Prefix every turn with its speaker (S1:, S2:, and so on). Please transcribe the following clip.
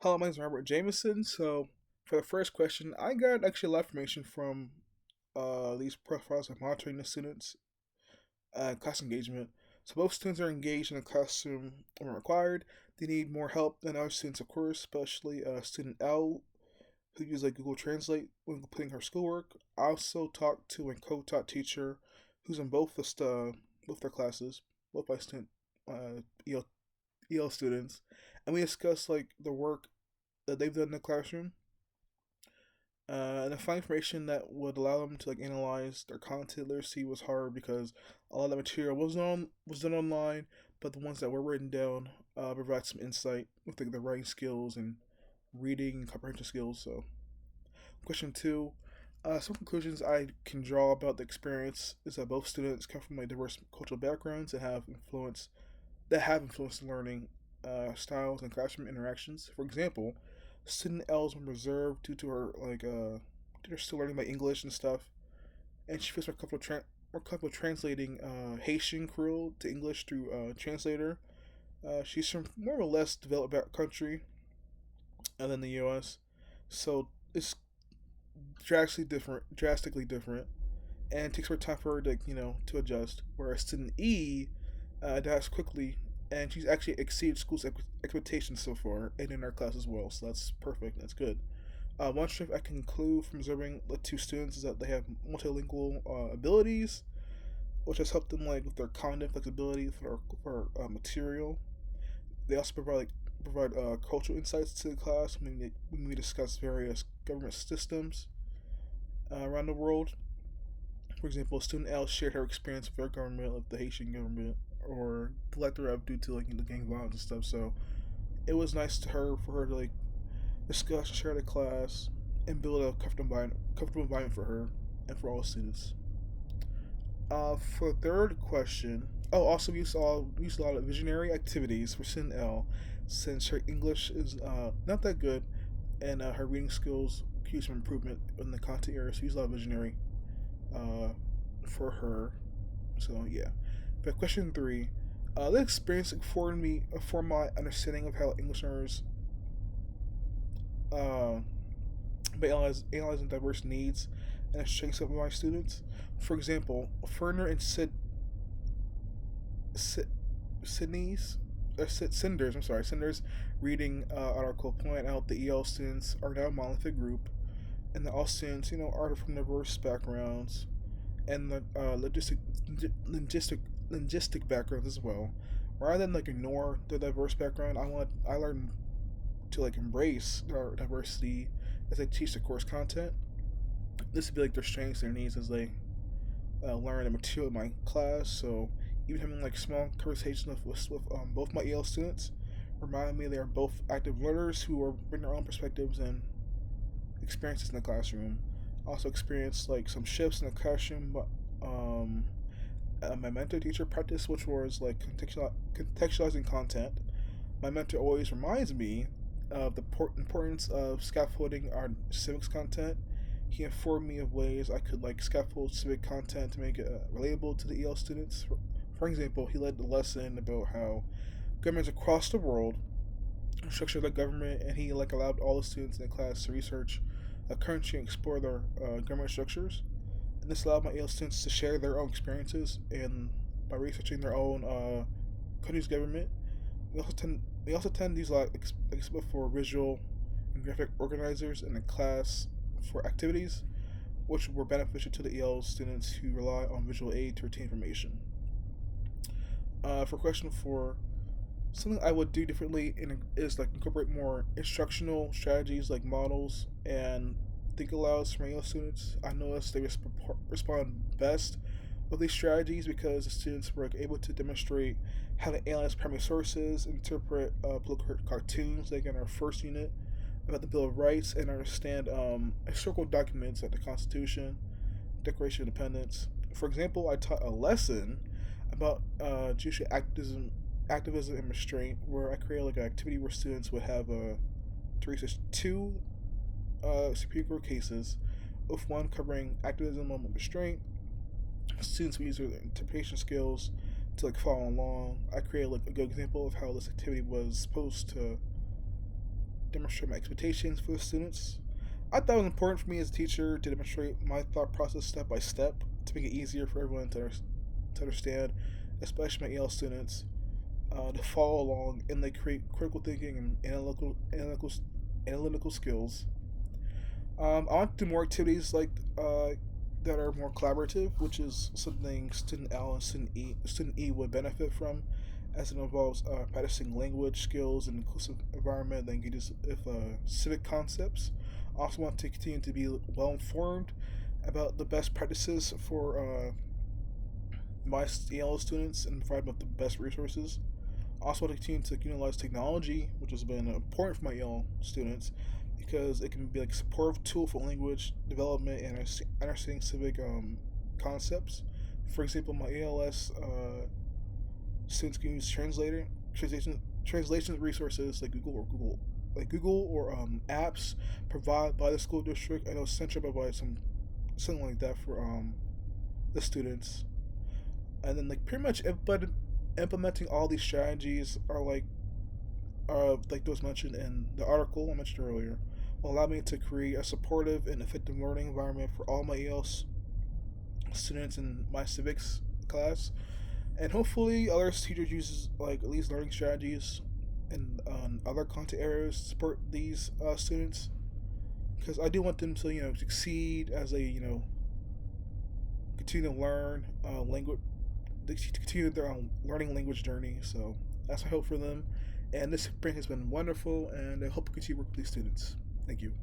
S1: Hello, my name is Robert Jameson. So, for the first question, I got actually a lot of information from these profiles of monitoring the students' class engagement. So, both students are engaged in the classroom when required. They need more help than other students, of course, especially student L, who uses like Google Translate when completing her schoolwork. I also talked to a co-taught teacher who's in both their classes, both by student EL, EL students, and we discussed like the work that they've done in the classroom, and to find information that would allow them to like analyze their content literacy was hard because a lot of the material was done online, but the ones that were written down provide some insight with like, the writing skills and reading and comprehension skills. So, question two. Some conclusions I can draw about the experience is that both students come from like diverse cultural backgrounds that have influenced learning styles and classroom interactions. For example, student L has been reserved due to her they're still learning about English and stuff, and she feels more comfortable translating Haitian Creole to English through translator. She's from more or less developed country than the U.S., so it's drastically different, and it takes more time for her to to adjust. Whereas student E adapts quickly, and she's actually exceeded school's expectations so far, and in our class as well. So that's perfect. That's good. One strength I can conclude from observing the two students is that they have multilingual abilities, which has helped them like with their content flexibility for material. They also provide cultural insights to the class when we discuss various government systems around the world. For example, student L shared her experience with their government, like the Haitian government, or the electorate of due to like the gang violence and stuff. So it was nice to her for her to like discuss, share the class, and build a comfortable environment for her and for all students. For the third question, also we used a lot of visionary activities for student L, since her English is not that good, and her reading skills could use some improvement in the content area. So we used a lot of visionary uh, for her. So yeah. But question three, the experience informed my understanding of how English learners uh, by analyzing diverse needs and strengths of my students. For example, Ferner and Sydney's Cinders, Cinders reading article point out the EL students are now a monolithic group, and the all students, are from diverse backgrounds and the linguistic backgrounds as well. Rather than like ignore the diverse background, I learn to like embrace our diversity as they teach the course content. This would be like their strengths and their needs as they learn the material in my class. So even having like small conversations with both my EL students remind me they are both active learners who are bring their own perspectives and experiences in the classroom. Also experienced like some shifts in the classroom, but my mentor teacher practice, which was like contextualizing content. My mentor always reminds me of the importance of scaffolding our civics content. He informed me of ways I could like scaffold civic content to make it relatable to the EL students. For example, he led the lesson about how governments across the world structure the government, and he like allowed all the students in the class to research a country and explore their government structures. And this allowed my EL students to share their own experiences and by researching their own country's government. We also tend to use like exhibit for visual and graphic organizers in the class for activities, which were beneficial to the EL students who rely on visual aid to retain information. For question four, something I would do differently is like incorporate more instructional strategies like models and think alouds for my EL students. I noticed they respond best with these strategies because the students were like, able to demonstrate how to analyze primary sources, interpret political cartoons like in our first unit about the Bill of Rights, and understand historical documents like the Constitution, Declaration of Independence. For example, I taught a lesson about judicial activism and restraint, where I created like an activity where students would have to research two Supreme Court cases, with one covering activism and restraint. Students would use their interpretation skills to like follow along. I created like a good example of how this activity was supposed to demonstrate my expectations for the students. I thought it was important for me as a teacher to demonstrate my thought process step by step to make it easier for everyone to understand, especially my EL students, to follow along and like create critical thinking and analytical skills. I want to do more activities like that are more collaborative, which is something student L and student E would benefit from, as it involves practicing language skills and inclusive environment that engages with civic concepts. I also want to continue to be well informed about the best practices for my EL students and provide them with the best resources. I also want to continue to utilize technology, which has been important for my EL students, because it can be like a supportive tool for language development and understanding civic concepts. For example, my ALS students can use translation resources like Google or apps provided by the school district. I know Central provides something like that for the students, and then like pretty much implementing all these strategies are like those mentioned in the article I mentioned earlier, will allow me to create a supportive and effective learning environment for all my ELs students in my civics class, and hopefully other teachers uses like these learning strategies and other content areas to support these students, because I do want them to succeed as they continue to learn language, continue their learning language journey. So that's my hope for them. And this spring has been wonderful, and I hope to continue to work with these students. Thank you.